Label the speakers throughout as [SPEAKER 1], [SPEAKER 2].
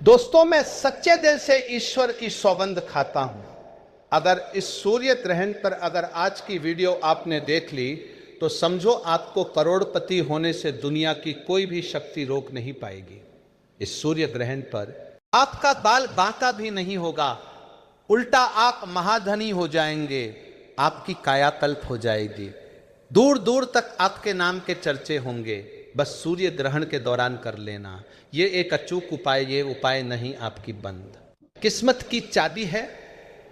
[SPEAKER 1] दोस्तों, मैं सच्चे दिल से ईश्वर की सौगंध खाता हूं। अगर इस सूर्य ग्रहण पर अगर आज की वीडियो आपने देख ली तो समझो आपको करोड़पति होने से दुनिया की कोई भी शक्ति रोक नहीं पाएगी। इस सूर्य ग्रहण पर आपका बाल बांका भी नहीं होगा, उल्टा आप महाधनी हो जाएंगे, आपकी कायाकल्प हो जाएगी, दूर दूर तक आपके नाम के चर्चे होंगे। बस सूर्य ग्रहण के दौरान कर लेना, ये एक अचूक उपाय, ये उपाय नहीं आपकी बंद। किस्मत की चाबी है,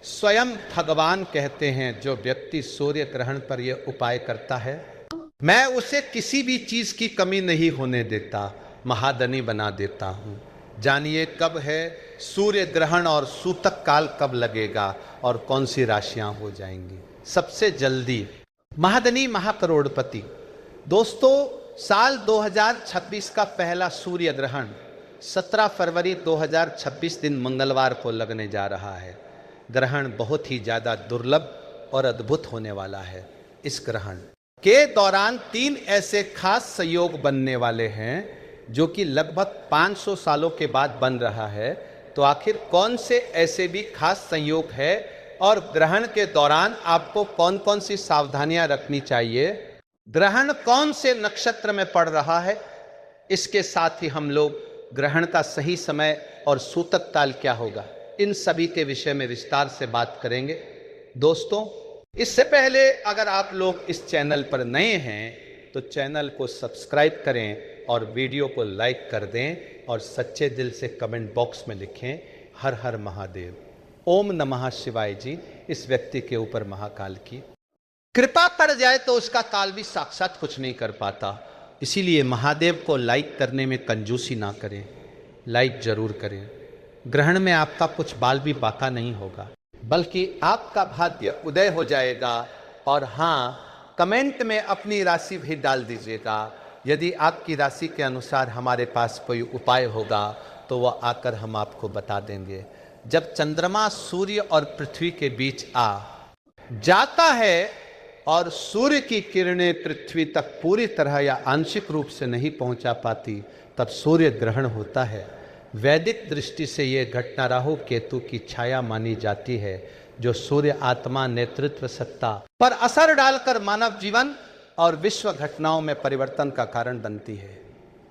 [SPEAKER 1] स्वयं भगवान कहते हैं जो व्यक्ति सूर्य ग्रहण पर यह उपाय करता है मैं उसे किसी भी चीज की कमी नहीं होने देता, महाधनी बना देता हूं। जानिए कब है सूर्य ग्रहण और सूतक काल कब लगेगा और कौन सी राशियां हो जाएंगी सबसे जल्दी। महाधनी महाकरोड़पति। दोस्तों, साल 2026 का पहला सूर्य ग्रहण 17 फरवरी 2026 दिन मंगलवार को लगने जा रहा है। ग्रहण बहुत ही ज़्यादा दुर्लभ और अद्भुत होने वाला है। इस ग्रहण के दौरान 3 ऐसे खास संयोग बनने वाले हैं जो कि लगभग 500 सालों के बाद बन रहा है। तो आखिर कौन से ऐसे भी खास संयोग है और ग्रहण के दौरान आपको कौन कौन सी सावधानियां रखनी चाहिए, ग्रहण कौन से नक्षत्र में पड़ रहा है, इसके साथ ही हम लोग ग्रहण का सही समय और सूतक काल क्या होगा, इन सभी के विषय में विस्तार से बात करेंगे। दोस्तों, इससे पहले अगर आप लोग इस चैनल पर नए हैं तो चैनल को सब्सक्राइब करें और वीडियो को लाइक कर दें और सच्चे दिल से कमेंट बॉक्स में लिखें हर हर महादेव, ओम नमः शिवाय जी। इस व्यक्ति के ऊपर महाकाल की कृपा कर जाए तो उसका काल भी साक्षात कुछ नहीं कर पाता। इसीलिए महादेव को लाइक करने में कंजूसी ना करें, लाइक जरूर करें। ग्रहण में आपका कुछ बाल भी बाका नहीं होगा, बल्कि आपका भाग्य उदय हो जाएगा। और हाँ, कमेंट में अपनी राशि भी डाल दीजिएगा। यदि आपकी राशि के अनुसार हमारे पास कोई उपाय होगा तो वह आकर हम आपको बता देंगे। जब चंद्रमा सूर्य और पृथ्वी के बीच आ जाता है और सूर्य की किरणें पृथ्वी तक पूरी तरह या आंशिक रूप से नहीं पहुंचा पाती, तब सूर्य ग्रहण होता है। वैदिक दृष्टि से यह घटना राहु केतु की छाया मानी जाती है, जो सूर्य आत्मा, नेतृत्व, सत्ता पर असर डालकर मानव जीवन और विश्व घटनाओं में परिवर्तन का कारण बनती है।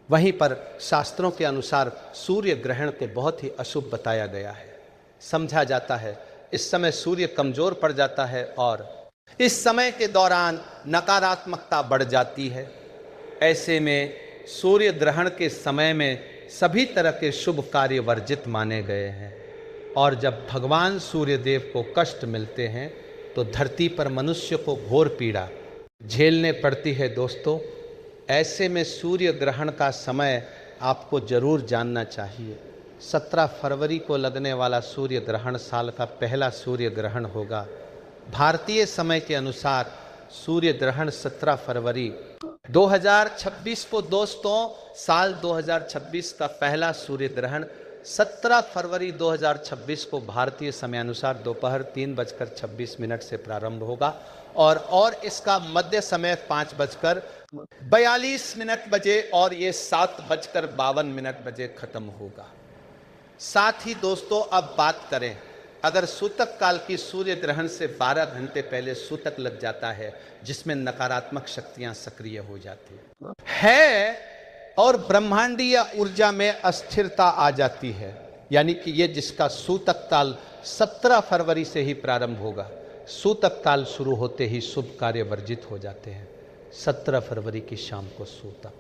[SPEAKER 1] वहीं पर शास्त्रों के अनुसार सूर्य ग्रहण को बहुत ही अशुभ बताया गया है। समझा जाता है इस समय सूर्य कमजोर पड़ जाता है और इस समय के दौरान नकारात्मकता बढ़ जाती है। ऐसे में सूर्य ग्रहण के समय में सभी तरह के शुभ कार्य वर्जित माने गए हैं। और जब भगवान सूर्य देव को कष्ट मिलते हैं तो धरती पर मनुष्य को घोर पीड़ा झेलने पड़ती है। दोस्तों, ऐसे में सूर्य ग्रहण का समय आपको जरूर जानना चाहिए। 17 फरवरी को लगने वाला सूर्य ग्रहण साल का पहला सूर्य ग्रहण होगा। भारतीय समय के अनुसार सूर्य ग्रहण 17 फरवरी 2026 को, दोस्तों, साल 2026 का पहला सूर्य ग्रहण 17 फरवरी 2026 को भारतीय समय अनुसार दोपहर 3:26 से प्रारंभ होगा और इसका मध्य समय 5:42 बजे और ये 7:52 बजे खत्म होगा। साथ ही दोस्तों, अब बात करें, अगर सूतक काल की सूर्य ग्रहण से 12 घंटे पहले सूतक लग जाता है, जिसमें नकारात्मक शक्तियां सक्रिय हो जाती है और ब्रह्मांडीय ऊर्जा में अस्थिरता आ जाती है। यानी कि ये जिसका सूतक काल 17 फरवरी से ही प्रारंभ होगा, सूतक काल शुरू होते ही शुभ कार्य वर्जित हो जाते हैं। 17 फरवरी की शाम को सूतक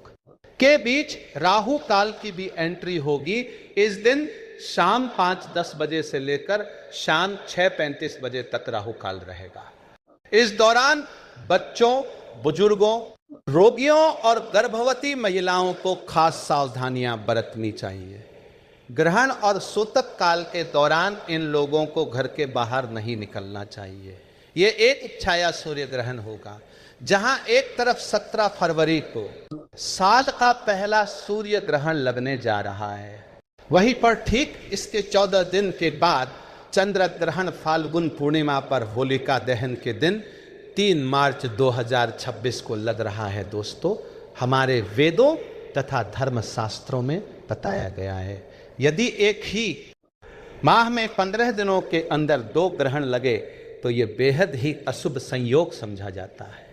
[SPEAKER 1] के बीच राहु काल की भी एंट्री होगी। इस दिन शाम 5:10 बजे से लेकर शाम 6:35 बजे तक राहु काल रहेगा। इस दौरान बच्चों, बुजुर्गों, रोगियों और गर्भवती महिलाओं को खास सावधानियां बरतनी चाहिए। ग्रहण और सूतक काल के दौरान इन लोगों को घर के बाहर नहीं निकलना चाहिए। ये एक छाया सूर्य ग्रहण होगा, जहां एक तरफ 17 फरवरी को साल का पहला सूर्य ग्रहण लगने जा रहा है, वहीं पर ठीक इसके 14 दिन के बाद चंद्र ग्रहण फाल्गुन पूर्णिमा पर होलिका दहन के दिन 3 मार्च 2026 को लग रहा है। दोस्तों, हमारे वेदों तथा धर्म शास्त्रों में बताया गया है। यदि एक ही माह में 15 दिनों के अंदर 2 ग्रहण लगे तो ये बेहद ही अशुभ संयोग समझा जाता है,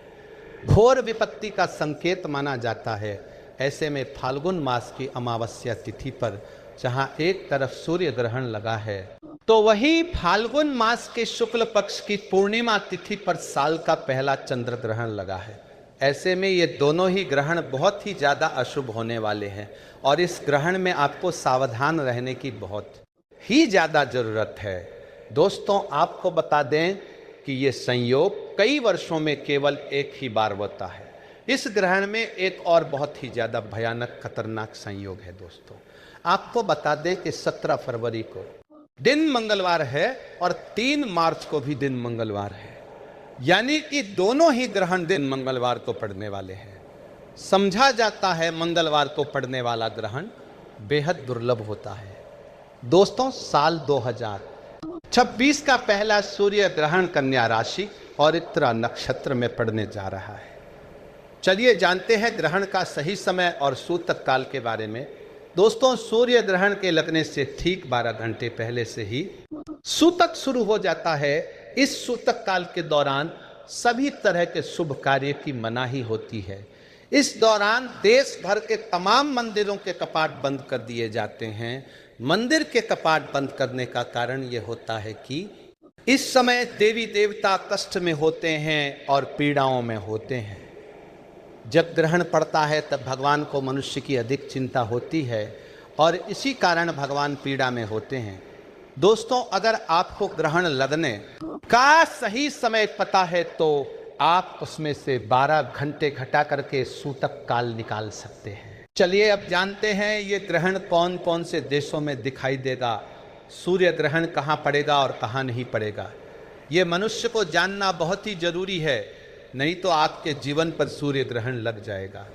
[SPEAKER 1] घोर विपत्ति का संकेत माना जाता है। ऐसे में फाल्गुन मास की अमावस्या तिथि पर जहां एक तरफ सूर्य ग्रहण लगा है, तो वही फाल्गुन मास के शुक्ल पक्ष की पूर्णिमा तिथि पर साल का पहला चंद्र ग्रहण लगा है। ऐसे में ये दोनों ही ग्रहण बहुत ही ज्यादा अशुभ होने वाले हैं और इस ग्रहण में आपको सावधान रहने की बहुत ही ज्यादा जरूरत है। दोस्तों, आपको बता दें कि ये संयोग कई वर्षों में केवल एक ही बार होता है। इस ग्रहण में एक और बहुत ही ज्यादा भयानक खतरनाक संयोग है। दोस्तों, आपको बता दें कि 17 फरवरी को दिन मंगलवार है और 3 मार्च को भी दिन मंगलवार है, यानी कि दोनों ही ग्रहण दिन मंगलवार को पड़ने वाले हैं। समझा जाता है मंगलवार को पड़ने वाला ग्रहण बेहद दुर्लभ होता है। दोस्तों, साल 2026 का पहला सूर्य ग्रहण कन्या राशि और उत्तरा नक्षत्र में पड़ने जा रहा है। चलिए जानते हैं ग्रहण का सही समय और सूतक काल के बारे में। दोस्तों, सूर्य ग्रहण के लगने से ठीक 12 घंटे पहले से ही सूतक शुरू हो जाता है। इस सूतक काल के दौरान सभी तरह के शुभ कार्य की मनाही होती है। इस दौरान देश भर के तमाम मंदिरों के कपाट बंद कर दिए जाते हैं। मंदिर के कपाट बंद करने का कारण यह होता है कि इस समय देवी देवता कष्ट में होते हैं और पीड़ाओं में होते हैं। जब ग्रहण पड़ता है तब भगवान को मनुष्य की अधिक चिंता होती है और इसी कारण भगवान पीड़ा में होते हैं। दोस्तों, अगर आपको ग्रहण लगने का सही समय पता है तो आप उसमें से 12 घंटे घटा करके सूतक काल निकाल सकते हैं। चलिए अब जानते हैं ये ग्रहण कौन कौन से देशों में दिखाई देगा, सूर्य ग्रहण कहाँ पड़ेगा और कहाँ नहीं पड़ेगा। ये मनुष्य को जानना बहुत ही जरूरी है, नहीं तो आपके जीवन पर सूर्य ग्रहण लग जाएगा।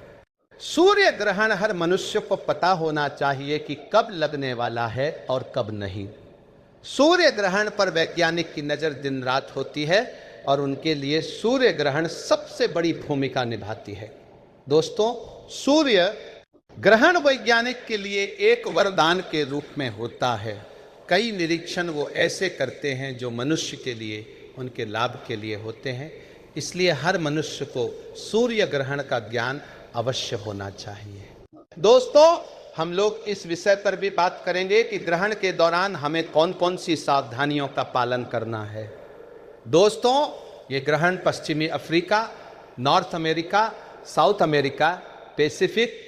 [SPEAKER 1] सूर्य ग्रहण हर मनुष्य को पता होना चाहिए कि कब लगने वाला है और कब नहीं। सूर्य ग्रहण पर वैज्ञानिक की नज़र दिन रात होती है और उनके लिए सूर्य ग्रहण सबसे बड़ी भूमिका निभाती है। दोस्तों, सूर्य ग्रहण वैज्ञानिक के लिए एक वरदान के रूप में होता है। कई निरीक्षण वो ऐसे करते हैं जो मनुष्य के लिए, उनके लाभ के लिए होते हैं। इसलिए हर मनुष्य को सूर्य ग्रहण का ज्ञान अवश्य होना चाहिए। दोस्तों, हम लोग इस विषय पर भी बात करेंगे कि ग्रहण के दौरान हमें कौन कौन सी सावधानियों का पालन करना है। दोस्तों, ये ग्रहण पश्चिमी Africa, north America, south America, Pacific,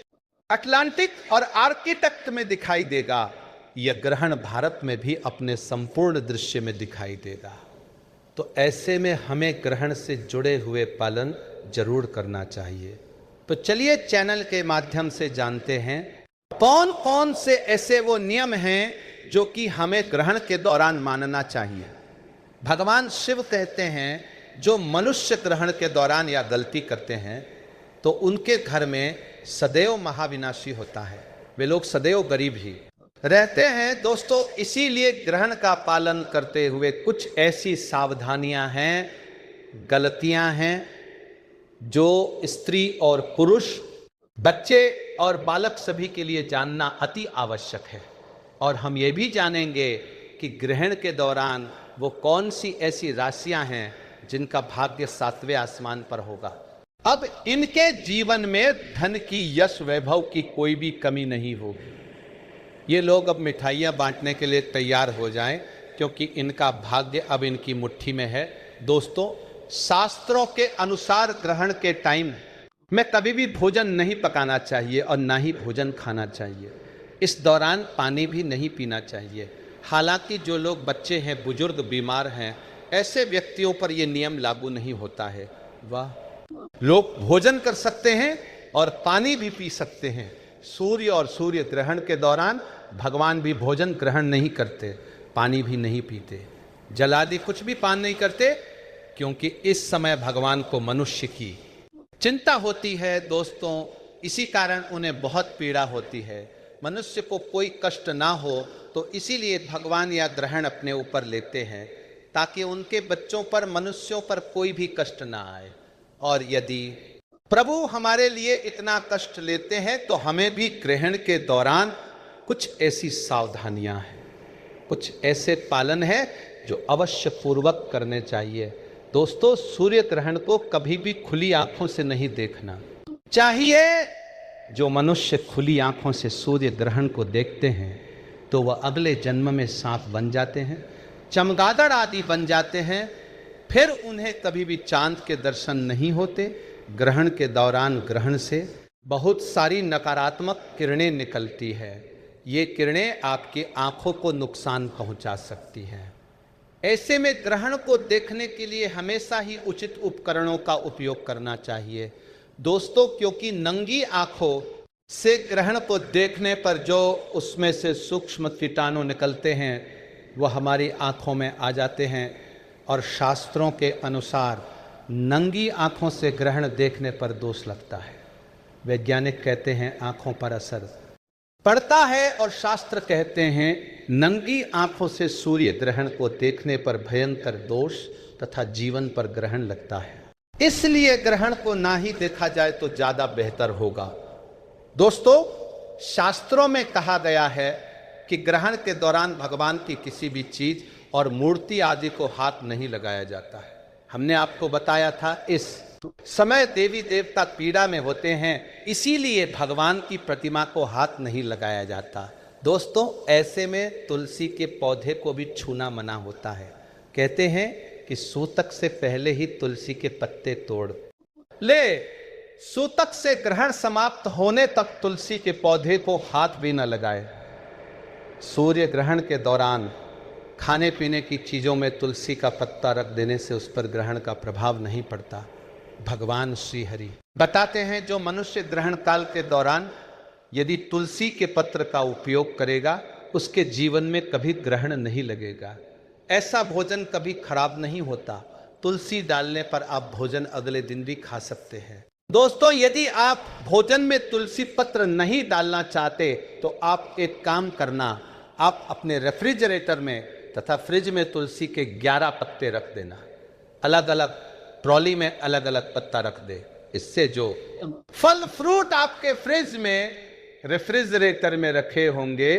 [SPEAKER 1] Atlantic और आर्कटिक में दिखाई देगा। यह ग्रहण भारत में भी अपने संपूर्ण दृश्य में दिखाई देगा। तो ऐसे में हमें ग्रहण से जुड़े हुए पालन जरूर करना चाहिए। तो चलिए चैनल के माध्यम से जानते हैं कौन कौन से ऐसे वो नियम हैं जो कि हमें ग्रहण के दौरान मानना चाहिए। भगवान शिव कहते हैं जो मनुष्य ग्रहण के दौरान या गलती करते हैं तो उनके घर में सदैव महाविनाशी होता है, वे लोग सदैव गरीब ही रहते हैं। दोस्तों, इसीलिए ग्रहण का पालन करते हुए कुछ ऐसी सावधानियां हैं, गलतियां हैं जो स्त्री और पुरुष, बच्चे और बालक सभी के लिए जानना अति आवश्यक है। और हम ये भी जानेंगे कि ग्रहण के दौरान वो कौन सी ऐसी राशियां हैं जिनका भाग्य 7वें आसमान पर होगा। अब इनके जीवन में धन की, यश, वैभव की कोई भी कमी नहीं होगी। ये लोग अब मिठाइयाँ बांटने के लिए तैयार हो जाएं, क्योंकि इनका भाग्य अब इनकी मुट्ठी में है। दोस्तों, शास्त्रों के अनुसार ग्रहण के टाइम में कभी भी भोजन नहीं पकाना चाहिए और ना ही भोजन खाना चाहिए। इस दौरान पानी भी नहीं पीना चाहिए। हालांकि जो लोग बच्चे हैं, बुजुर्ग, बीमार हैं, ऐसे व्यक्तियों पर यह नियम लागू नहीं होता है। वाह, लोग भोजन कर सकते हैं और पानी भी पी सकते हैं। सूर्य और सूर्य ग्रहण के दौरान भगवान भी भोजन ग्रहण नहीं करते, पानी भी नहीं पीते, जल आदि कुछ भी पान नहीं करते, क्योंकि इस समय भगवान को मनुष्य की चिंता होती है। दोस्तों, इसी कारण उन्हें बहुत पीड़ा होती है। मनुष्य को कोई कष्ट ना हो, तो इसीलिए भगवान यह ग्रहण अपने ऊपर लेते हैं ताकि उनके बच्चों पर, मनुष्यों पर कोई भी कष्ट ना आए। और यदि प्रभु हमारे लिए इतना कष्ट लेते हैं तो हमें भी ग्रहण के दौरान कुछ ऐसी सावधानियां हैं, कुछ ऐसे पालन है जो अवश्य पूर्वक करने चाहिए। दोस्तों, सूर्य ग्रहण को कभी भी खुली आंखों से नहीं देखना चाहिए। जो मनुष्य खुली आंखों से सूर्य ग्रहण को देखते हैं तो वह अगले जन्म में सांप बन जाते हैं, चमगादड़ आदि बन जाते हैं, फिर उन्हें कभी भी चांद के दर्शन नहीं होते। ग्रहण के दौरान ग्रहण से बहुत सारी नकारात्मक किरणें निकलती है। ये किरणें आपकी आंखों को नुकसान पहुंचा सकती हैं। ऐसे में ग्रहण को देखने के लिए हमेशा ही उचित उपकरणों का उपयोग करना चाहिए दोस्तों, क्योंकि नंगी आंखों से ग्रहण को देखने पर जो उसमें से सूक्ष्म कीटाणु निकलते हैं वह हमारी आंखों में आ जाते हैं, और शास्त्रों के अनुसार नंगी आंखों से ग्रहण देखने पर दोष लगता है। वैज्ञानिक कहते हैं आंखों पर असर पड़ता है, और शास्त्र कहते हैं नंगी आंखों से सूर्य ग्रहण को देखने पर भयंकर दोष तथा जीवन पर ग्रहण लगता है। इसलिए ग्रहण को ना ही देखा जाए तो ज्यादा बेहतर होगा। दोस्तों, शास्त्रों में कहा गया है कि ग्रहण के दौरान भगवान की किसी भी चीज और मूर्ति आदि को हाथ नहीं लगाया जाता है। हमने आपको बताया था इस समय देवी देवता पीड़ा में होते हैं, इसीलिए भगवान की प्रतिमा को हाथ नहीं लगाया जाता। दोस्तों, ऐसे में तुलसी के पौधे को भी छूना मना होता है। कहते हैं कि सूतक से पहले ही तुलसी के पत्ते तोड़ ले। सूतक से ग्रहण समाप्त होने तक तुलसी के पौधे को हाथ भी न लगाए। सूर्य ग्रहण के दौरान खाने पीने की चीज़ों में तुलसी का पत्ता रख देने से उस पर ग्रहण का प्रभाव नहीं पड़ता। भगवान श्री हरि बताते हैं जो मनुष्य ग्रहण काल के दौरान यदि तुलसी के पत्र का उपयोग करेगा उसके जीवन में कभी ग्रहण नहीं लगेगा। ऐसा भोजन कभी खराब नहीं होता। तुलसी डालने पर आप भोजन अगले दिन भी खा सकते हैं। दोस्तों, यदि आप भोजन में तुलसी पत्र नहीं डालना चाहते तो आप एक काम करना, आप अपने रेफ्रिजरेटर में तथा फ्रिज में तुलसी के 11 पत्ते रख देना। अलग अलग ट्रॉली में अलग अलग पत्ता रख दे। इससे जो फल फ्रूट आपके फ्रिज में रेफ्रिजरेटर में रखे होंगे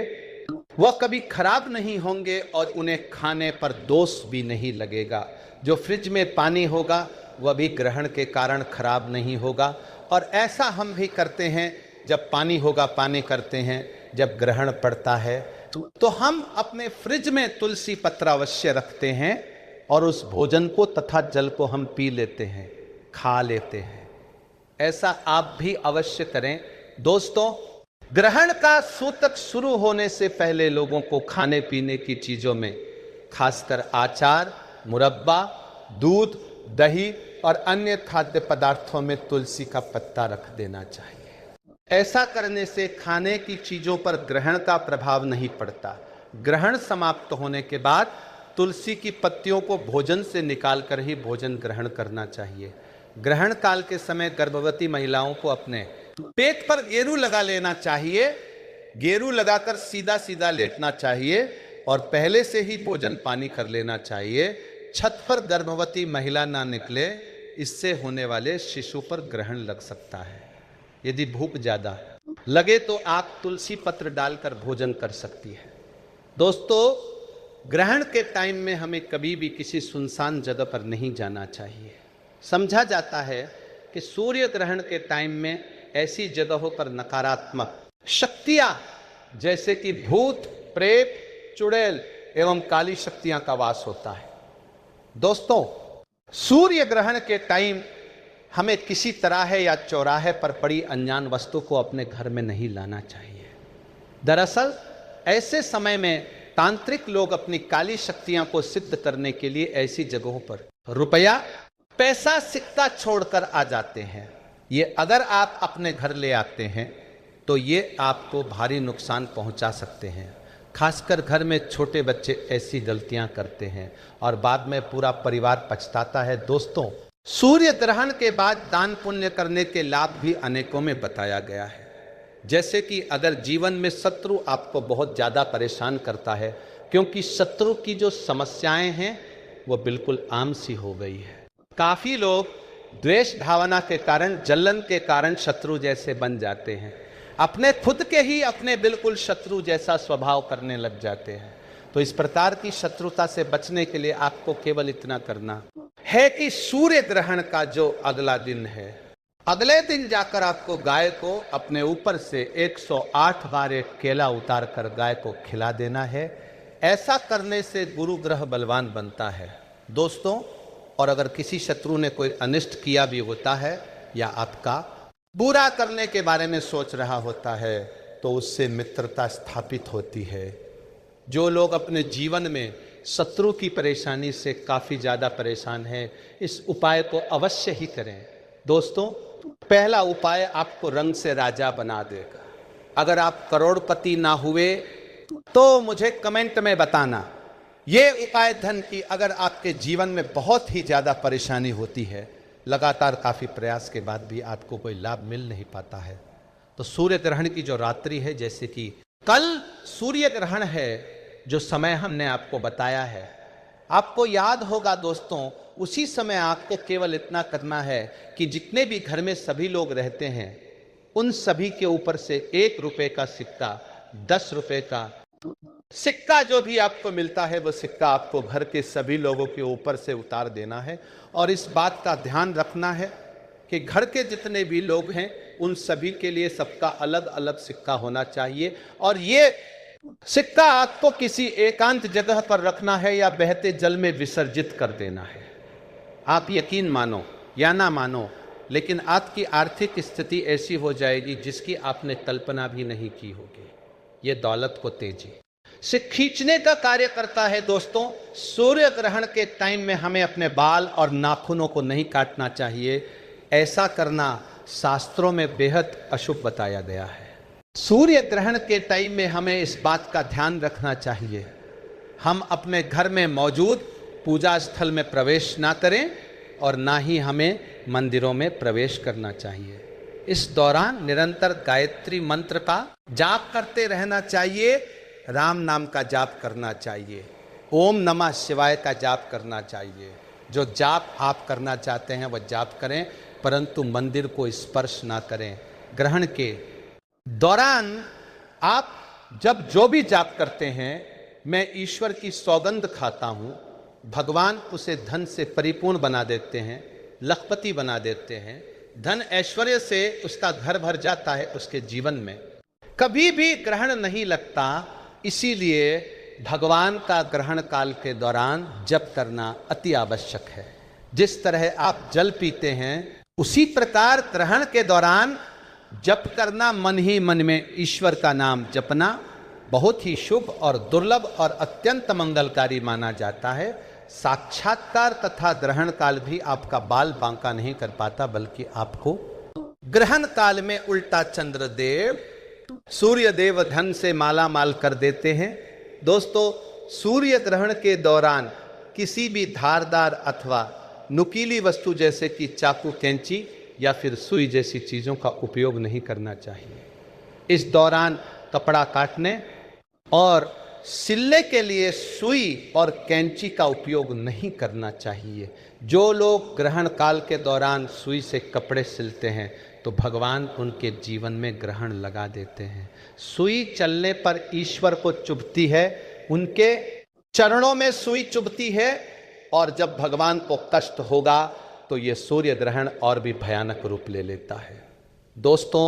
[SPEAKER 1] वह कभी खराब नहीं होंगे और उन्हें खाने पर दोष भी नहीं लगेगा। जो फ्रिज में पानी होगा वह भी ग्रहण के कारण खराब नहीं होगा। और ऐसा हम भी करते हैं, जब पानी होगा पानी करते हैं, जब ग्रहण पड़ता है तो हम अपने फ्रिज में तुलसी पत्र अवश्य रखते हैं और उस भोजन को तथा जल को हम पी लेते हैं, खा लेते हैं। ऐसा आप भी अवश्य करें। दोस्तों, ग्रहण का सूतक शुरू होने से पहले लोगों को खाने पीने की चीजों में खासकर आचार, मुरब्बा, दूध, दही और अन्य खाद्य पदार्थों में तुलसी का पत्ता रख देना चाहिए। ऐसा करने से खाने की चीजों पर ग्रहण का प्रभाव नहीं पड़ता। ग्रहण समाप्त होने के बाद तुलसी की पत्तियों को भोजन से निकालकर ही भोजन ग्रहण करना चाहिए। ग्रहण काल के समय गर्भवती महिलाओं को अपने पेट पर गेरू लगा लेना चाहिए। गेरू लगाकर सीधा सीधा लेटना चाहिए और पहले से ही भोजन पानी कर लेना चाहिए। छत पर गर्भवती महिला ना निकले, इससे होने वाले शिशु पर ग्रहण लग सकता है। यदि भूख ज्यादा लगे तो आप तुलसी पत्र डालकर भोजन कर सकती है। दोस्तों, ग्रहण के टाइम में हमें कभी भी किसी सुनसान जगह पर नहीं जाना चाहिए। समझा जाता है कि सूर्य ग्रहण के टाइम में ऐसी जगहों पर नकारात्मक शक्तियां जैसे कि भूत, प्रेत, चुड़ैल एवं काली शक्तियां का वास होता है। दोस्तों, सूर्य ग्रहण के टाइम हमें किसी तरह या चौराहे पर पड़ी अनजान वस्तु को अपने घर में नहीं लाना चाहिए। दरअसल ऐसे समय में तांत्रिक लोग अपनी काली शक्तियां को सिद्ध करने के लिए ऐसी जगहों पर रुपया, पैसा, सिक्का छोड़कर आ जाते हैं। ये अगर आप अपने घर ले आते हैं तो ये आपको भारी नुकसान पहुंचा सकते हैं। खासकर घर में छोटे बच्चे ऐसी गलतियां करते हैं और बाद में पूरा परिवार पछताता है। दोस्तों, सूर्य ग्रहण के बाद दान पुण्य करने के लाभ भी अनेकों में बताया गया है। जैसे कि अगर जीवन में शत्रु आपको बहुत ज़्यादा परेशान करता है, क्योंकि शत्रु की जो समस्याएं हैं वो बिल्कुल आम सी हो गई है। काफ़ी लोग द्वेष भावना के कारण, जलन के कारण शत्रु जैसे बन जाते हैं। अपने खुद के ही अपने बिल्कुल शत्रु जैसा स्वभाव करने लग जाते हैं। तो इस प्रकार की शत्रुता से बचने के लिए आपको केवल इतना करना है कि सूर्य ग्रहण का जो अगला दिन है, अगले दिन जाकर आपको गाय को अपने ऊपर से 108 बार एक केला उतार कर गाय को खिला देना है। ऐसा करने से गुरु ग्रह बलवान बनता है दोस्तों। और अगर किसी शत्रु ने कोई अनिष्ट किया भी होता है या आपका बुरा करने के बारे में सोच रहा होता है तो उससे मित्रता स्थापित होती है। जो लोग अपने जीवन में शत्रु की परेशानी से काफ़ी ज़्यादा परेशान हैं, इस उपाय को अवश्य ही करें दोस्तों। पहला उपाय आपको रंग से राजा बना देगा। अगर आप करोड़पति ना हुए तो मुझे कमेंट में बताना। ये उपाय धन की अगर आपके जीवन में बहुत ही ज़्यादा परेशानी होती है, लगातार काफ़ी प्रयास के बाद भी आपको कोई लाभ मिल नहीं पाता है, तो सूर्य ग्रहण की जो रात्रि है, जैसे कि कल सूर्य ग्रहण है, जो समय हमने आपको बताया है, आपको याद होगा दोस्तों, उसी समय आपको केवल इतना करना है कि जितने भी घर में सभी लोग रहते हैं उन सभी के ऊपर से 1 रुपए का सिक्का, 10 रुपए का सिक्का जो भी आपको मिलता है वो सिक्का आपको घर के सभी लोगों के ऊपर से उतार देना है। और इस बात का ध्यान रखना है कि घर के जितने भी लोग हैं उन सभी के लिए सबका अलग अलग सिक्का होना चाहिए। और ये सिक्का आपको किसी एकांत जगह पर रखना है या बहते जल में विसर्जित कर देना है। आप यकीन मानो या ना मानो, लेकिन आपकी आर्थिक स्थिति ऐसी हो जाएगी जिसकी आपने कल्पना भी नहीं की होगी। ये दौलत को तेजी से खींचने का कार्य करता है दोस्तों। सूर्य ग्रहण के टाइम में हमें अपने बाल और नाखूनों को नहीं काटना चाहिए। ऐसा करना शास्त्रों में बेहद अशुभ बताया गया है। सूर्य ग्रहण के टाइम में हमें इस बात का ध्यान रखना चाहिए, हम अपने घर में मौजूद पूजा स्थल में प्रवेश ना करें और ना ही हमें मंदिरों में प्रवेश करना चाहिए। इस दौरान निरंतर गायत्री मंत्र का जाप करते रहना चाहिए, राम नाम का जाप करना चाहिए, ओम नमः शिवाय का जाप करना चाहिए। जो जाप आप करना चाहते हैं वह जाप करें, परंतु मंदिर को स्पर्श ना करें। ग्रहण के दौरान आप जब जो भी जाप करते हैं, मैं ईश्वर की सौगंध खाता हूँ, भगवान उसे धन से परिपूर्ण बना देते हैं, लखपति बना देते हैं, धन ऐश्वर्य से उसका घर भर जाता है उसके जीवन में। कभी भी ग्रहण नहीं लगता, इसीलिए भगवान का ग्रहण काल के दौरान जप करना अति आवश्यक है। जिस तरह आप जल पीते हैं उसी प्रकार ग्रहण के दौरान जप करना, मन ही मन में ईश्वर का नाम जपना बहुत ही शुभ और दुर्लभ और अत्यंत मंगलकारी माना जाता है। साक्षात्कार तथा ग्रहण काल भी आपका बाल बांका नहीं कर पाता, बल्कि आपको ग्रहण काल में उल्टा चंद्रदेव सूर्यदेव धन से माला माल कर देते हैं। दोस्तों, सूर्य ग्रहण के दौरान किसी भी धारदार अथवा नुकीली वस्तु जैसे कि चाकू, कैंची या फिर सुई जैसी चीज़ों का उपयोग नहीं करना चाहिए। इस दौरान कपड़ा काटने और सिलने के लिए सुई और कैंची का उपयोग नहीं करना चाहिए। जो लोग ग्रहण काल के दौरान सुई से कपड़े सिलते हैं तो भगवान उनके जीवन में ग्रहण लगा देते हैं। सुई चलने पर ईश्वर को चुभती है, उनके चरणों में सुई चुभती है, और जब भगवान को कष्ट होगा तो ये सूर्य ग्रहण और भी भयानक रूप ले लेता है। दोस्तों,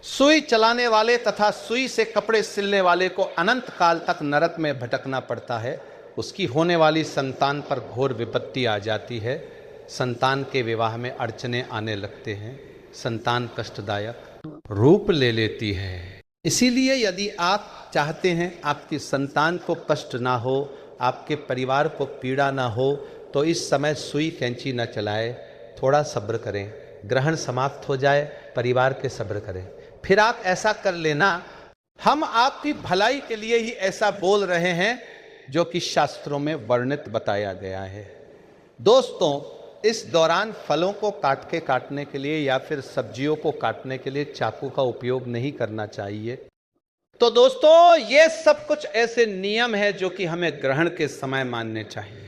[SPEAKER 1] सुई चलाने वाले तथा सुई से कपड़े सिलने वाले को अनंत काल तक नरक में भटकना पड़ता है। उसकी होने वाली संतान पर घोर विपत्ति आ जाती है, संतान के विवाह में अड़चने आने लगते हैं, संतान कष्टदायक रूप ले लेती है। इसीलिए यदि आप चाहते हैं आपकी संतान को कष्ट ना हो, आपके परिवार को पीड़ा ना हो, तो इस समय सुई कैंची न चलाए, थोड़ा सब्र करें। ग्रहण समाप्त हो जाए, परिवार के सब्र करें, फिर आप ऐसा कर लेना। हम आपकी भलाई के लिए ही ऐसा बोल रहे हैं जो कि शास्त्रों में वर्णित बताया गया है। दोस्तों, इस दौरान फलों को काटने के लिए या फिर सब्जियों को काटने के लिए चाकू का उपयोग नहीं करना चाहिए। तो दोस्तों, ये सब कुछ ऐसे नियम है जो कि हमें ग्रहण के समय मानने चाहिए।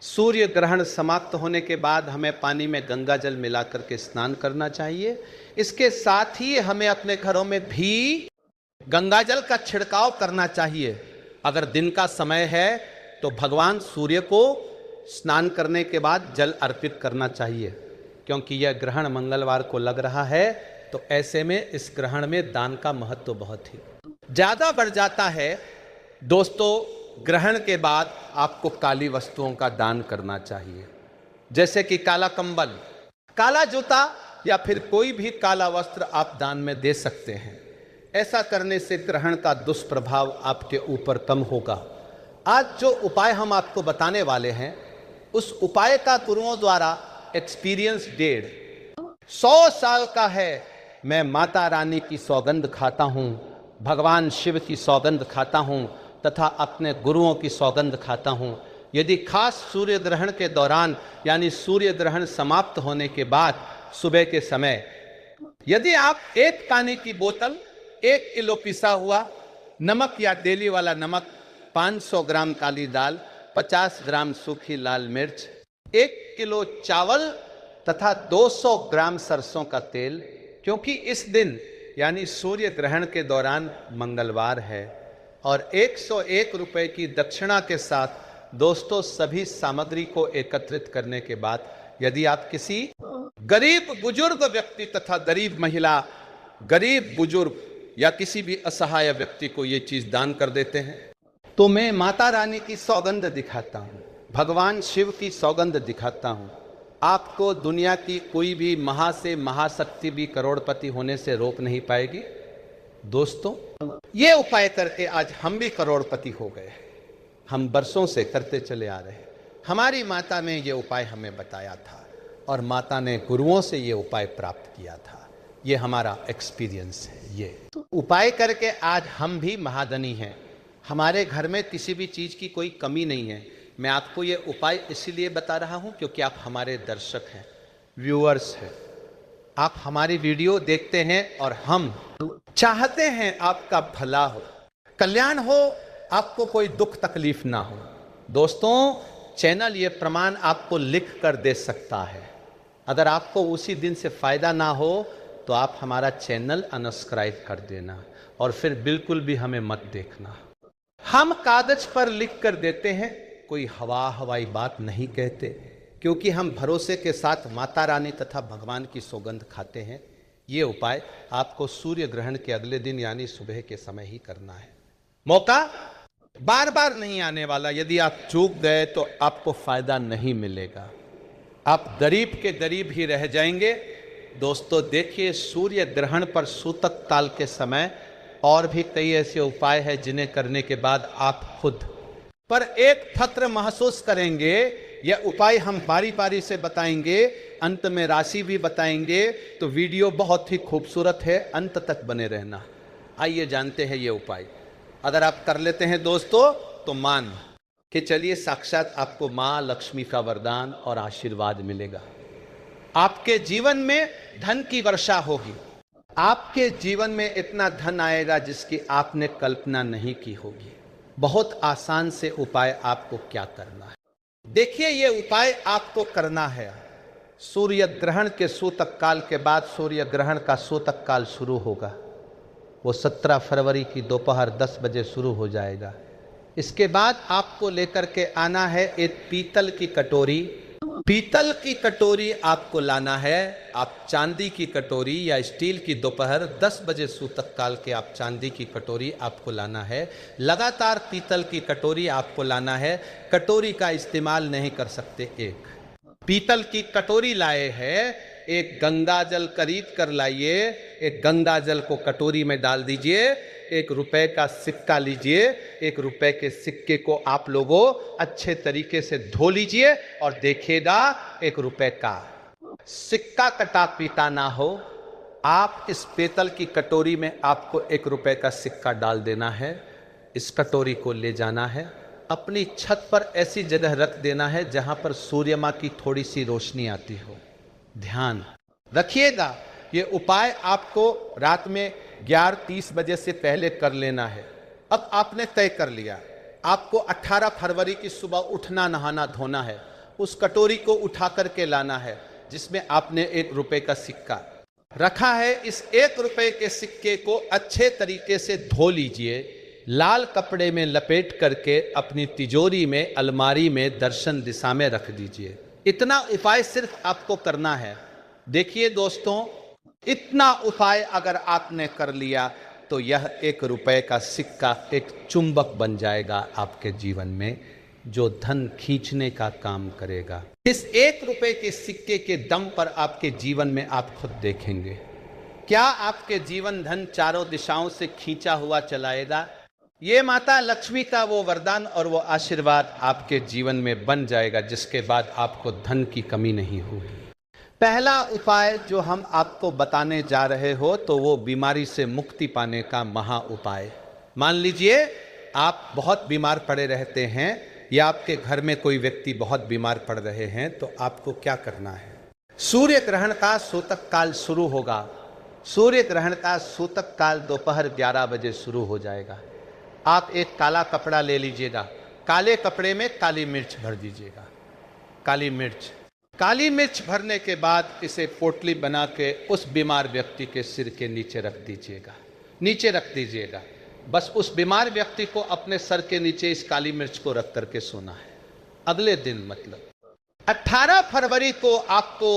[SPEAKER 1] सूर्य ग्रहण समाप्त होने के बाद हमें पानी में गंगा जल मिला करके स्नान करना चाहिए। इसके साथ ही हमें अपने घरों में भी गंगा जल का छिड़काव करना चाहिए। अगर दिन का समय है तो भगवान सूर्य को स्नान करने के बाद जल अर्पित करना चाहिए, क्योंकि यह ग्रहण मंगलवार को लग रहा है। तो ऐसे में इस ग्रहण में दान का महत्व बहुत ही ज़्यादा बढ़ जाता है। दोस्तों, ग्रहण के बाद आपको काली वस्तुओं का दान करना चाहिए, जैसे कि काला कंबल, काला जूता या फिर कोई भी काला वस्त्र आप दान में दे सकते हैं। ऐसा करने से ग्रहण का दुष्प्रभाव आपके ऊपर कम होगा। आज जो उपाय हम आपको बताने वाले हैं, उस उपाय का गुरुओं द्वारा एक्सपीरियंस 150 साल का है। मैं माता रानी की सौगंध खाता हूँ, भगवान शिव की सौगंध खाता हूँ तथा अपने गुरुओं की सौगंध खाता हूँ। यदि खास सूर्य ग्रहण के दौरान यानी सूर्य ग्रहण समाप्त होने के बाद सुबह के समय यदि आप एक पानी की बोतल, 1 किलो पिसा हुआ नमक या तेली वाला नमक, 500 ग्राम काली दाल, 50 ग्राम सूखी लाल मिर्च, 1 किलो चावल तथा 200 ग्राम सरसों का तेल, क्योंकि इस दिन यानी सूर्य ग्रहण के दौरान मंगलवार है, और 101 रुपए की दक्षिणा के साथ दोस्तों सभी सामग्री को एकत्रित करने के बाद यदि आप किसी गरीब बुजुर्ग व्यक्ति तथा गरीब महिला, गरीब बुजुर्ग या किसी भी असहाय व्यक्ति को ये चीज दान कर देते हैं, तो मैं माता रानी की सौगंध दिखाता हूँ, भगवान शिव की सौगंध दिखाता हूँ। आपको दुनिया की कोई भी महा से महाशक्ति भी करोड़पति होने से रोक नहीं पाएगी। दोस्तों, ये उपाय करके आज हम भी करोड़पति हो गए। हम बरसों से करते चले आ रहे हैं। हमारी माता ने ये उपाय हमें बताया था और माता ने गुरुओं से ये उपाय प्राप्त किया था। ये हमारा एक्सपीरियंस है। ये उपाय करके आज हम भी महाधनी हैं। हमारे घर में किसी भी चीज़ की कोई कमी नहीं है। मैं आपको ये उपाय इसीलिए बता रहा हूँ क्योंकि आप हमारे दर्शक हैं, व्यूअर्स हैं। आप हमारी वीडियो देखते हैं और हम चाहते हैं आपका भला हो, कल्याण हो, आपको कोई दुख तकलीफ ना हो। दोस्तों, चैनल ये प्रमाण आपको लिख कर दे सकता है। अगर आपको उसी दिन से फायदा ना हो तो आप हमारा चैनल अनसब्सक्राइब कर देना और फिर बिल्कुल भी हमें मत देखना। हम कागज पर लिख कर देते हैं, कोई हवाई बात नहीं कहते, क्योंकि हम भरोसे के साथ माता रानी तथा भगवान की सौगंध खाते हैं। ये उपाय आपको सूर्य ग्रहण के अगले दिन यानी सुबह के समय ही करना है। मौका बार बार नहीं आने वाला। यदि आप चूक गए तो आपको फायदा नहीं मिलेगा, आप गरीब के गरीब ही रह जाएंगे। दोस्तों देखिए, सूर्य ग्रहण पर सूतक काल के समय और भी कई ऐसे उपाय हैं जिन्हें करने के बाद आप खुद पर एक फक्र महसूस करेंगे। यह उपाय हम बारी बारी से बताएंगे, अंत में राशि भी बताएंगे। तो वीडियो बहुत ही खूबसूरत है, अंत तक बने रहना। आइए जानते हैं ये उपाय। अगर आप कर लेते हैं दोस्तों तो मान कि चलिए साक्षात आपको माँ लक्ष्मी का वरदान और आशीर्वाद मिलेगा। आपके जीवन में धन की वर्षा होगी। आपके जीवन में इतना धन आएगा जिसकी आपने कल्पना नहीं की होगी। बहुत आसान से उपाय आपको क्या करना है, देखिए ये उपाय आपको करना है। सूर्य ग्रहण के सूतक काल के बाद सूर्य ग्रहण का सूतक काल शुरू होगा। वो 17 फरवरी की दोपहर 10 बजे शुरू हो जाएगा। इसके बाद आपको लेकर के आना है एक पीतल की कटोरी। पीतल की कटोरी आपको लाना है। आप चांदी की कटोरी या स्टील की, दोपहर 10 बजे सूतक काल के आप चांदी की कटोरी आपको लाना है। लगातार पीतल की कटोरी आपको लाना है। कटोरी का इस्तेमाल नहीं कर सकते। एक पीतल की कटोरी लाए हैं, एक गंगा जल खरीद कर लाइए। एक गंगा जल को कटोरी में डाल दीजिए। 1 रुपए का सिक्का लीजिए। 1 रुपए के सिक्के को आप लोगों अच्छे तरीके से धो लीजिए और देखिएगा 1 रुपए का सिक्का कटा पीटा ना हो। आप इस पीतल की कटोरी में आपको 1 रुपए का सिक्का डाल देना है। इस कटोरी को ले जाना है, अपनी छत पर ऐसी जगह रख देना है जहां पर सूर्य माँ की थोड़ी सी रोशनी आती हो। ध्यान रखिएगा, ये उपाय आपको रात में 11:30 बजे से पहले कर लेना है। अब आपने तय कर लिया, आपको 18 फरवरी की सुबह उठना, नहाना धोना है। उस कटोरी को उठा करके लाना है जिसमें आपने 1 रुपए का सिक्का रखा है। इस 1 रुपए के सिक्के को अच्छे तरीके से धो लीजिए, लाल कपड़े में लपेट करके अपनी तिजोरी में, अलमारी में दर्शन दिशा में रख दीजिए। इतना उपाय सिर्फ आपको करना है। देखिए दोस्तों, इतना उपाय अगर आपने कर लिया तो यह 1 रुपए का सिक्का एक चुंबक बन जाएगा आपके जीवन में, जो धन खींचने का काम करेगा। इस 1 रुपए के सिक्के के दम पर आपके जीवन में आप खुद देखेंगे, क्या आपके जीवन धन चारों दिशाओं से खींचा हुआ चलाएगा। ये माता लक्ष्मी का वो वरदान और वो आशीर्वाद आपके जीवन में बन जाएगा, जिसके बाद आपको धन की कमी नहीं होगी। पहला उपाय जो हम आपको बताने जा रहे हो तो वो बीमारी से मुक्ति पाने का महा उपाय। मान लीजिए आप बहुत बीमार पड़े रहते हैं या आपके घर में कोई व्यक्ति बहुत बीमार पड़ रहे हैं, तो आपको क्या करना है। सूर्य ग्रहण का सूतक काल शुरू होगा। सूर्य ग्रहण का सूतक काल दोपहर 11 बजे शुरू हो जाएगा। आप एक काला कपड़ा ले लीजिएगा, काले कपड़े में काली मिर्च भर दीजिएगा। काली मिर्च भरने के बाद इसे पोटली बना के उस बीमार व्यक्ति के सिर के नीचे रख दीजिएगा। बस उस बीमार व्यक्ति को अपने सर के नीचे इस काली मिर्च को रख करके सोना है। अगले दिन मतलब 18 फरवरी को आपको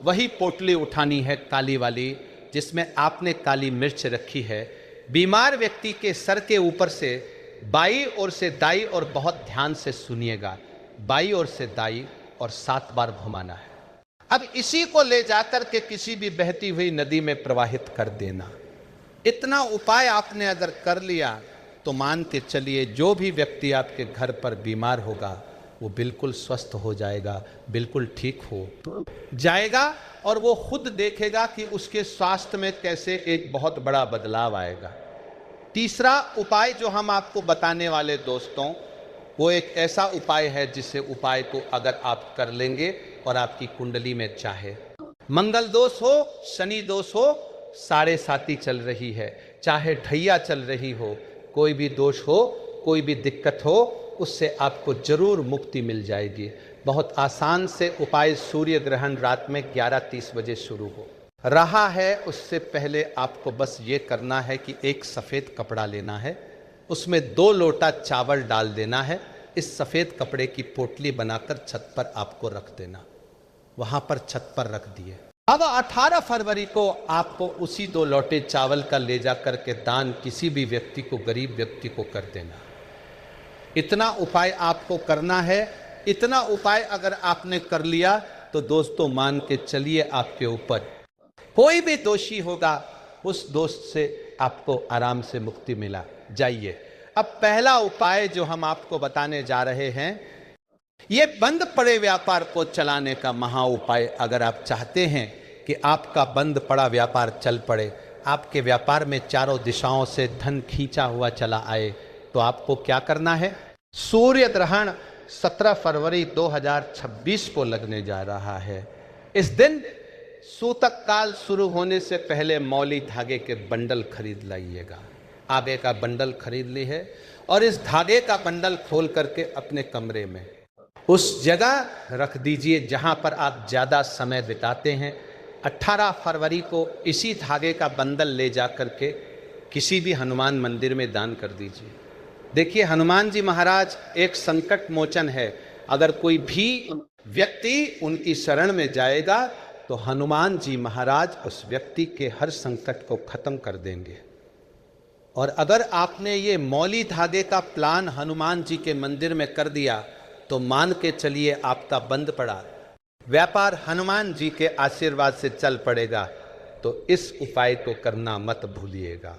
[SPEAKER 1] वही पोटली उठानी है, काली वाली, जिसमें आपने काली मिर्च रखी है। बीमार व्यक्ति के सर के ऊपर से बाई ओर से दाई, और बहुत ध्यान से सुनिएगा, बाई ओर से दाई और 7 बार घुमाना है। अब इसी को ले जाकर के किसी भी बहती हुई नदी में प्रवाहित कर देना। इतना उपाय आपने अगर कर लिया तो मान के चलिए जो भी व्यक्ति आपके घर पर बीमार होगा वो बिल्कुल स्वस्थ हो जाएगा, बिल्कुल ठीक हो जाएगा, और वो खुद देखेगा कि उसके स्वास्थ्य में कैसे एक बहुत बड़ा बदलाव आएगा। तीसरा उपाय जो हम आपको बताने वाले दोस्तों, वो एक ऐसा उपाय है जिसे उपाय को अगर आप कर लेंगे और आपकी कुंडली में चाहे मंगल दोष हो, शनि दोष हो, साढ़े साती चल रही है, चाहे ढैया चल रही हो, कोई भी दोष हो, कोई भी दिक्कत हो, उससे आपको जरूर मुक्ति मिल जाएगी। बहुत आसान से उपाय सूर्य ग्रहण रात में 11:30 बजे शुरू हो रहा है। उससे पहले आपको बस ये करना है कि एक सफ़ेद कपड़ा लेना है, उसमें 2 लोटा चावल डाल देना है। इस सफ़ेद कपड़े की पोटली बनाकर छत पर आपको रख देना। वहाँ पर छत पर रख दिए। अब 18 फरवरी को आपको उसी 2 लोटे चावल का ले जा करके दान किसी भी व्यक्ति को, गरीब व्यक्ति को कर देना। इतना उपाय आपको करना है। इतना उपाय अगर आपने कर लिया तो दोस्तों मान के चलिए आपके ऊपर कोई भी दोषी होगा, उस दोष से आपको आराम से मुक्ति मिला जाइए। अब पहला उपाय जो हम आपको बताने जा रहे हैं, ये बंद पड़े व्यापार को चलाने का महा उपाय। अगर आप चाहते हैं कि आपका बंद पड़ा व्यापार चल पड़े, आपके व्यापार में चारों दिशाओं से धन खींचा हुआ चला आए, तो आपको क्या करना है। सूर्य ग्रहण 17 फरवरी 2026 को लगने जा रहा है। इस दिन सूतक काल शुरू होने से पहले मौली धागे के बंडल खरीद लाइएगा। आबे का बंडल खरीद ली है और इस धागे का बंडल खोल करके अपने कमरे में उस जगह रख दीजिए जहां पर आप ज़्यादा समय बिताते हैं। 18 फरवरी को इसी धागे का बंडल ले जा करके किसी भी हनुमान मंदिर में दान कर दीजिए। देखिए, हनुमान जी महाराज एक संकट मोचन है। अगर कोई भी व्यक्ति उनकी शरण में जाएगा तो हनुमान जी महाराज उस व्यक्ति के हर संकट को खत्म कर देंगे। और अगर आपने ये मौली धागे का प्लान हनुमान जी के मंदिर में कर दिया तो मान के चलिए आपका बंद पड़ा व्यापार हनुमान जी के आशीर्वाद से चल पड़ेगा। तो इस उपाय को करना मत भूलिएगा।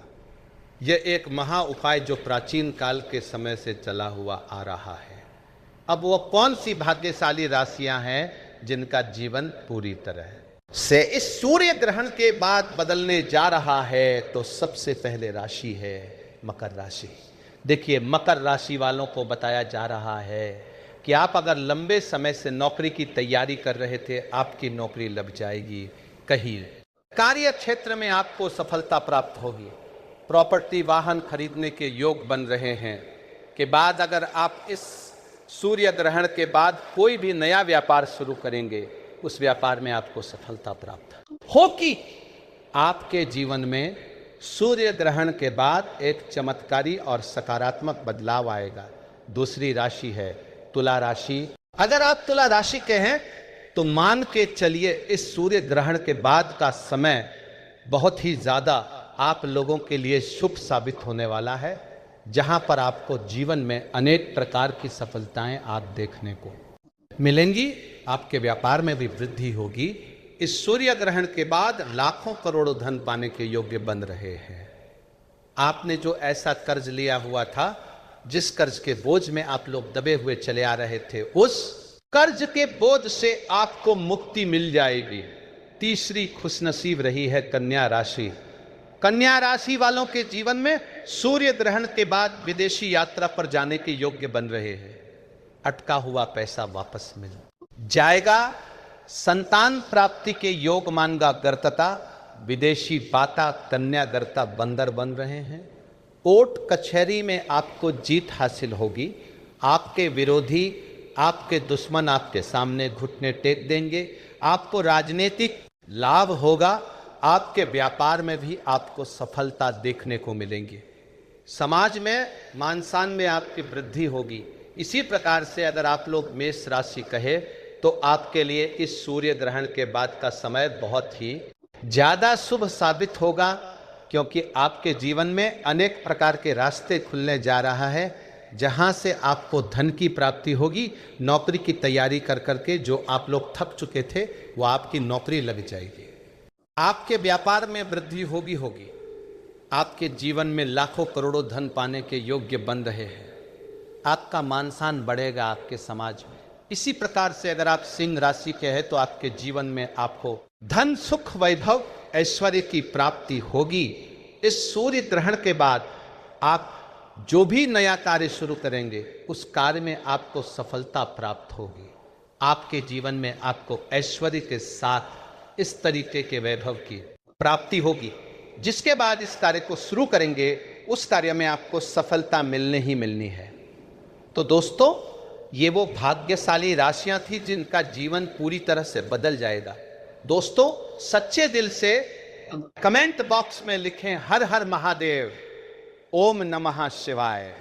[SPEAKER 1] यह एक महा उपाय जो प्राचीन काल के समय से चला हुआ आ रहा है। अब वो कौन सी भाग्यशाली राशियां हैं जिनका जीवन पूरी तरह से इस सूर्य ग्रहण के बाद बदलने जा रहा है, तो सबसे पहले राशि है मकर राशि। देखिए, मकर राशि वालों को बताया जा रहा है कि आप अगर लंबे समय से नौकरी की तैयारी कर रहे थे, आपकी नौकरी लग जाएगी। कहीं कार्य क्षेत्र में आपको सफलता प्राप्त होगी। प्रॉपर्टी वाहन खरीदने के योग बन रहे हैं के बाद अगर आप इस सूर्य ग्रहण के बाद कोई भी नया व्यापार शुरू करेंगे, उस व्यापार में आपको सफलता प्राप्त होगी। आपके जीवन में सूर्य ग्रहण के बाद एक चमत्कारी और सकारात्मक बदलाव आएगा। दूसरी राशि है तुला राशि। अगर आप तुला राशि के हैं तो मान के चलिए इस सूर्य ग्रहण के बाद का समय बहुत ही ज़्यादा आप लोगों के लिए शुभ साबित होने वाला है, जहां पर आपको जीवन में अनेक प्रकार की सफलताएं आप देखने को मिलेंगी। आपके व्यापार में भी वृद्धि होगी। इस सूर्य ग्रहण के बाद लाखों करोड़ों धन पाने के योग्य बन रहे हैं। आपने जो ऐसा कर्ज लिया हुआ था, जिस कर्ज के बोझ में आप लोग दबे हुए चले आ रहे थे, उस कर्ज के बोझ से आपको मुक्ति मिल जाएगी। तीसरी खुशनसीब रही है कन्या राशि। कन्या राशि वालों के जीवन में सूर्य ग्रहण के बाद विदेशी यात्रा पर जाने के योग्य बन रहे हैं। अटका हुआ पैसा वापस मिल जाएगा। संतान प्राप्ति के योग मानगा गर्तता, विदेशी बाता कन्या गर्ता बंदर बन रहे हैं। कोर्ट कचहरी में आपको जीत हासिल होगी। आपके विरोधी, आपके दुश्मन आपके सामने घुटने टेक देंगे। आपको राजनीतिक लाभ होगा। आपके व्यापार में भी आपको सफलता देखने को मिलेंगी। समाज में मान सम्मान में आपकी वृद्धि होगी। इसी प्रकार से अगर आप लोग मेष राशि कहे तो आपके लिए इस सूर्य ग्रहण के बाद का समय बहुत ही ज़्यादा शुभ साबित होगा, क्योंकि आपके जीवन में अनेक प्रकार के रास्ते खुलने जा रहा है, जहां से आपको धन की प्राप्ति होगी। नौकरी की तैयारी कर करके जो आप लोग थक चुके थे, वो आपकी नौकरी लग जाएगी। आपके व्यापार में वृद्धि होगी। आपके जीवन में लाखों करोड़ों धन पाने के योग्य बन रहे हैं। आपका मान सम्मान बढ़ेगा आपके समाज में। इसी प्रकार से अगर आप सिंह राशि के हैं तो आपके जीवन में आपको धन, सुख, वैभव, ऐश्वर्य की प्राप्ति होगी। इस सूर्य ग्रहण के बाद आप जो भी नया कार्य शुरू करेंगे, उस कार्य में आपको सफलता प्राप्त होगी। आपके जीवन में आपको ऐश्वर्य के साथ इस तरीके के वैभव की प्राप्ति होगी, जिसके बाद इस कार्य को शुरू करेंगे, उस कार्य में आपको सफलता मिलनी ही मिलनी है। तो दोस्तों, ये वो भाग्यशाली राशियां थी जिनका जीवन पूरी तरह से बदल जाएगा। दोस्तों, सच्चे दिल से कमेंट बॉक्स में लिखें हर हर महादेव, ओम नमः शिवाय।